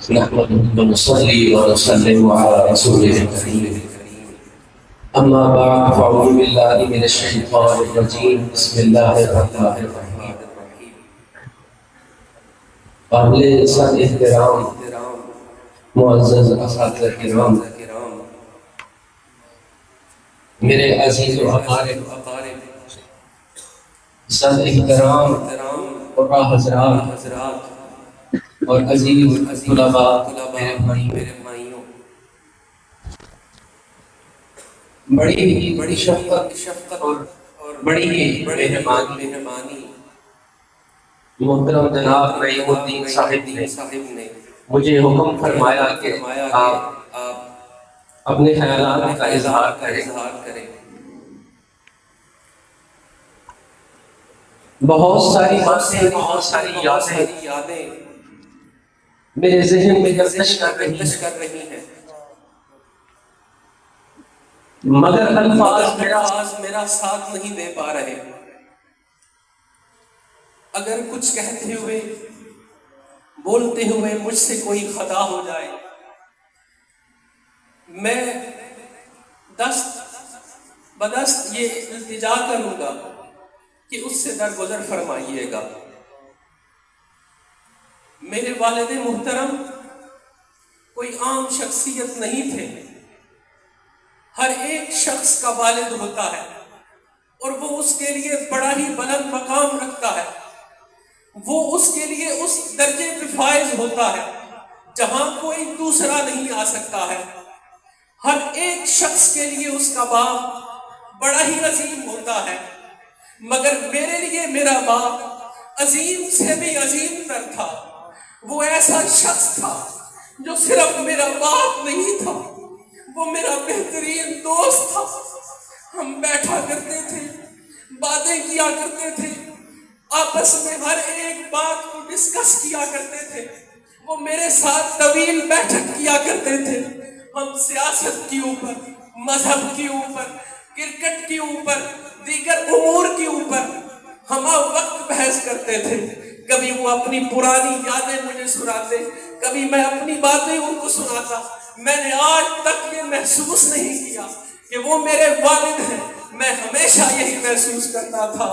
نحمده ونصلي ونسلم على رسوله الكريم أما بعد فأعوذ بالله من الشيطان الرجيم بسم الله الرحمن الرحيم قابل سن احترام معزز اساتذہ کرام، میرے عزیز و اقارب، سن احترام اور حضرات اور عزیز طلباء، میرے بھائیوں، بڑی شفقت اور بڑی مہربانی محترم جناب نعیم الدین صاحب نے مجھے حکم فرمایا کہ آپ اپنے خیالات کا اظہار کریں۔ بہت ساری باتیں، بہت ساری یادیں میرے ذہن میں گردش کر رہی ہیں، مگر الفاظ میرا ساتھ نہیں دے پا رہے۔ اگر کچھ کہتے ہوئے، بولتے ہوئے مجھ سے کوئی خطا ہو جائے، میں دست بدست یہ التجا کروں گا کہ اس سے درگزر فرمائیے گا۔ میرے والد محترم کوئی عام شخصیت نہیں تھے، ہر ایک شخص کا والد ہوتا ہے اور وہ اس کے لیے بڑا ہی بلند مقام رکھتا ہے، وہ اس کے لیے اس درجے پہ فائز ہوتا ہے جہاں کوئی دوسرا نہیں آ سکتا ہے۔ ہر ایک شخص کے لیے اس کا باپ بڑا ہی عظیم ہوتا ہے، مگر میرے لیے میرا باپ عظیم سے بھی عظیم تر تھا۔ وہ ایسا شخص تھا جو صرف میرا باپ نہیں تھا، وہ میرا بہترین دوست تھا۔ ہم بیٹھا کرتے تھے، باتیں کیا کرتے تھے، آپس میں ہر ایک بات کو ڈسکس کیا کرتے تھے۔ وہ میرے ساتھ طویل بیٹھک کیا کرتے تھے۔ ہم سیاست کے اوپر، مذہب کے اوپر، کرکٹ کے اوپر، دیگر امور کے اوپر ہم وقت بحث کرتے تھے۔ کبھی وہ اپنی پرانی یادیں مجھے سناتے، کبھی میں اپنی باتیں ان کو سناتا۔ میں نے آج تک یہ محسوس نہیں کیا کہ وہ میرے والد ہیں، میں ہمیشہ یہی محسوس کرتا تھا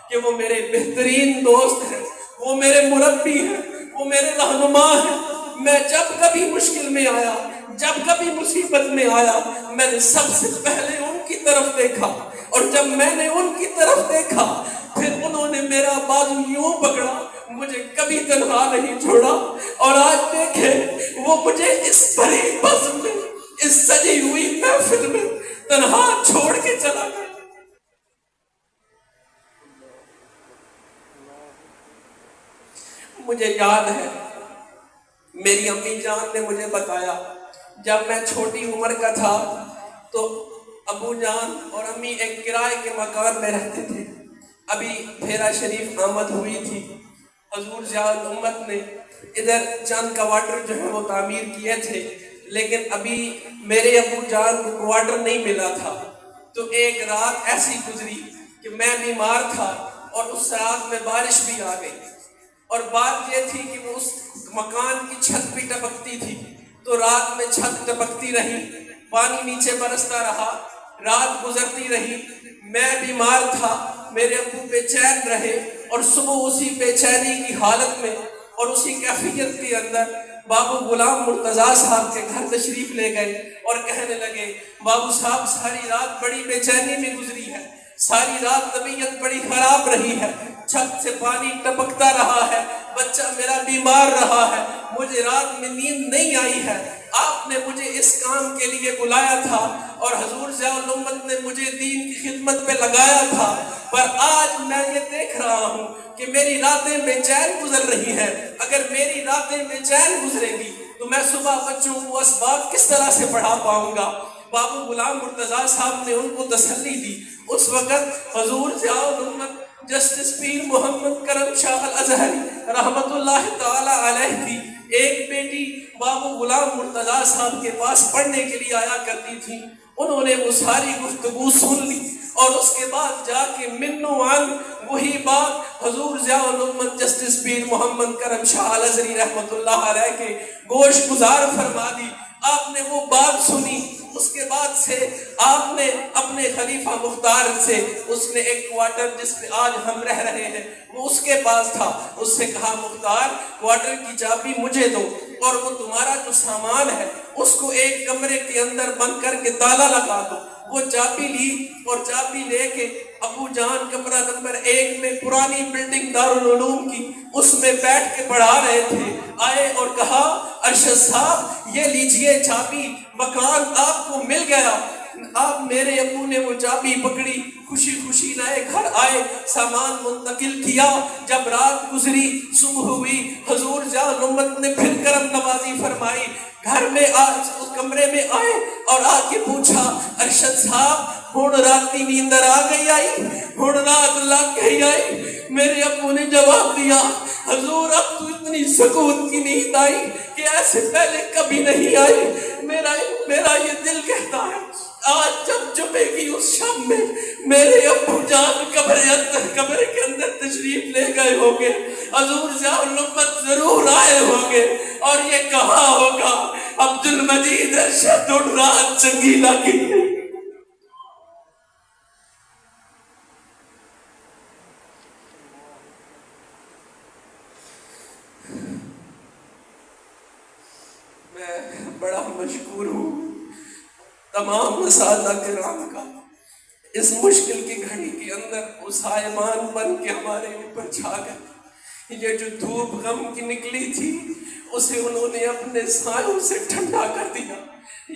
کہ وہ میرے بہترین دوست ہیں، وہ میرے مربی ہیں، وہ میرے رہنما ہیں۔ میں جب کبھی مشکل میں آیا، جب کبھی مصیبت میں آیا، میں نے سب سے پہلے ان کی طرف دیکھا، اور جب میں نے ان کی طرف دیکھا پھر انہوں نے میرا بازو یوں پکڑا، مجھے کبھی تنہا نہیں چھوڑا۔ اور آج دیکھیں وہ مجھے اس بڑی بزم میں، اس سجی ہوئی محفل میں تنہا چھوڑ کے چلا گیا۔ مجھے یاد ہے میری امی جان نے مجھے بتایا، جب میں چھوٹی عمر کا تھا تو ابو جان اور امی ایک کرائے کے مکان میں رہتے تھے۔ ابھی پھیرا شریف آمد ہوئی تھی، حضور ضیاء الامت نے ادھر چند کوارٹر جو ہے وہ تعمیر کیے تھے، لیکن ابھی میرے ابو جان کو کوارٹر نہیں ملا تھا۔ تو ایک رات ایسی گزری کہ میں بیمار تھا اور اس رات میں بارش بھی آ گئی، اور بات یہ تھی کہ وہ اس مکان کی چھت بھی ٹپکتی تھی، تو رات میں چھت ٹپکتی رہی، پانی نیچے برستا رہا، رات گزرتی رہی، میں بیمار تھا، میرے ابو بے چین رہے، اور صبح اسی بے چینی کی حالت میں اور اسی کیفیت کے اندر بابو غلام مرتضیٰ صاحب کے گھر تشریف لے گئے اور کہنے لگے، بابو صاحب ساری رات بڑی بے چینی میں گزری ہے، ساری رات طبیعت بڑی خراب رہی ہے، چھت سے پانی ٹپکتا رہا ہے، بچہ میرا بیمار رہا ہے، مجھے رات میں نیند نہیں آئی ہے، آپ نے مجھے اس کام کے لیے بلایا تھا اور حضور ضیاء الامت نے مجھے دین کی خدمت پہ لگایا تھا، پر آج میں یہ دیکھ رہا ہوں کہ میری راتیں بے چین گزر رہی ہیں۔ اگر میری راتیں بے چین گزریں گی تو میں صبح بچوں کو اسباق کس طرح سے پڑھا پاؤں گا؟ بابو غلام مرتضیٰ صاحب نے ان کو تسلی دی۔ اس وقت حضور ضیاء الامت جسٹس پیر محمد کرم شاہ الازہری رحمت اللہ تعالی علیہ کی ایک بیٹی بابو غلام مرتضیٰ صاحب کے پاس پڑھنے کے لیے آیا کرتی تھی۔ انہوں نے وہ ساری گفتگو سن لی اور اس کے بعد جا کے منو عن وہی بات حضور ضیاء الامت جسٹس پیر محمد کرم شاہ الازہری رحمۃ اللہ علیہ کے گوش گزار فرما دی. آپ نے وہ بات سنی. اس کے بعد سے آپ نے اپنے خلیفہ مختار سے اس نے ایک کوارٹر جس پہ آج ہم رہ رہے ہیں وہ اس کے پاس تھا. اس سے کہا مختار کوارٹر کی چابی مجھے دو اور وہ تمہارا جو سامان ہے اس کو ایک کمرے کے اندر بند کر کے تالا لگا دو. وہ چابی لی اور چابی لے کے ابو جان کمرہ نمبر 1 میں پرانی بلڈنگ دارالعلوم کی اس میں بیٹھ کے پڑھا رہے تھے. آئے اور کہا ارشد صاحب یہ لیجئے چابی, مکان آپ کو مل گیا. آپ میرے ابو نے وہ چابی پکڑی, خوشی خوشی نئے گھر آئے, سامان منتقل کیا. جب رات گزری صبح ہوئی حضور ضیاء الامت نے پھر کرم نوازی فرمائی. گھر میں اس کمرے میں آئے اور آ کے پوچھا ارشد صاحب ہن راتی نیندر آ گئی آئی, ہن رات لگ گئی آئی. میرے ابو نے جواب دیا حضور اب تو اتنی سکون کی نیند آئی کہ ایسے پہلے کبھی نہیں آئی. میرا یہ دل کہتا ہے آج جب جمعے کی اس شام میں میرے ابو جان قبر کے اندر تشریف لے گئے ہوں گے, حضور ضیاء الامت ضرور آئے ہوں گے اور یہ کہا ہوگا عبد المجید ارشد اٹھ رات چنگی لگی. میں بڑا مشکور ہوں تمام اساتذہ کرام کا اس مشکل کی گھڑی کے اندر وہ سائمان بن کے ہمارے اوپر چھا گئے. یہ جو دھوپ غم کی نکلی تھی اسے انہوں نے اپنے سایوں سے ٹھنڈا کر دیا.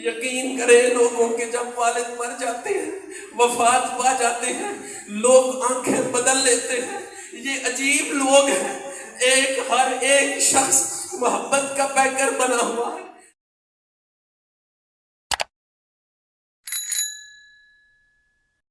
یقین کریں لوگوں کے جب والد مر جاتے ہیں, وفات پا جاتے ہیں, لوگ آنکھیں بدل لیتے ہیں. یہ عجیب لوگ ہیں, ہر ایک شخص محبت کا پیکر بنا ہوا ہے.